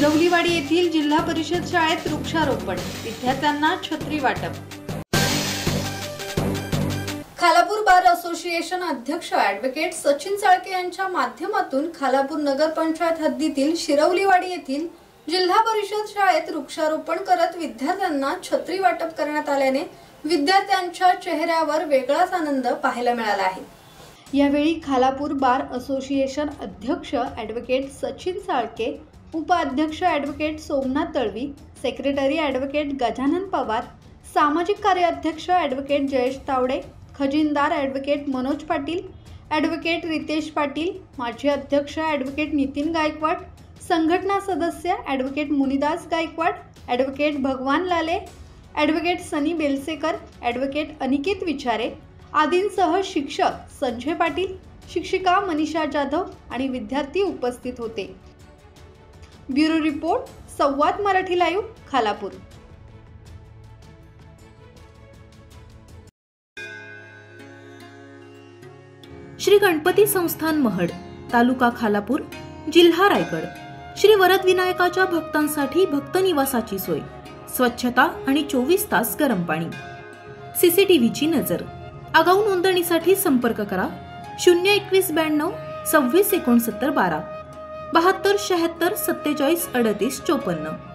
शिरवलीवाडी येथील जिल्हा परिषद शाळेत वृक्षारोपण, विद्यार्थ्यांना छत्री वाटप। खालापूर बार असोसिएशन अध्यक्ष ॲडव्होकेट सचिन साळके यांच्या माध्यमातून खालापूर नगर पंचायत हद्दीतील शिरवलीवाडी येथील जिल्हा परिषद शाळेत वृक्षारोपण करत विद्यार्थ्यांना छत्री वाटप करण्यात आल्याने विद्यार्थ्यांच्या चेहऱ्यावर वेगळाच आनंद पाहायला मिळाला आहे। यावेळी खालापूर बार असोसिएशन अध्यक्ष ॲडव्होकेट सचिन साळके, उपाध्यक्ष advocate Somnath Talvi, secretary advocate Gajanan Pawar, सामाजिक कार्य अध्यक्ष ॲडव्होकेट जयेश तावडे, खजिनदार ॲडव्होकेट मनोज पाटील, ॲडव्होकेट रितेश पाटील, माजी अध्यक्ष ॲडव्होकेट नितीन गायकवाड, संघटना सदस्य ॲडव्होकेट मुनिदास गायकवाड, ॲडव्होकेट भगवान लाले, ॲडव्होकेट सनी बेलसेकर, ॲडव्होकेट अनिकेत विचारे आदींसह शिक्षक संजय पाटील, शिक्षिका मनीषा जाधव आणि विद्यार्थी उपस्थित होते। ब्युरो रिपोर्ट, संवाद मराठी लाईव्ह, खालापूर। श्री गणपती संस्थान महड, तालुका खालापूर, जिल्हा रायगड। श्री वरद विनायकाच्या भक्तांसाठी भक्त निवासाची सोय, स्वच्छता आणि 24 तास गरम पाणी, सीसीटीव्हीची नजर। आगाऊ नोंदणीसाठी संपर्क करा 02192 26 69 12 72 76 47 38 54।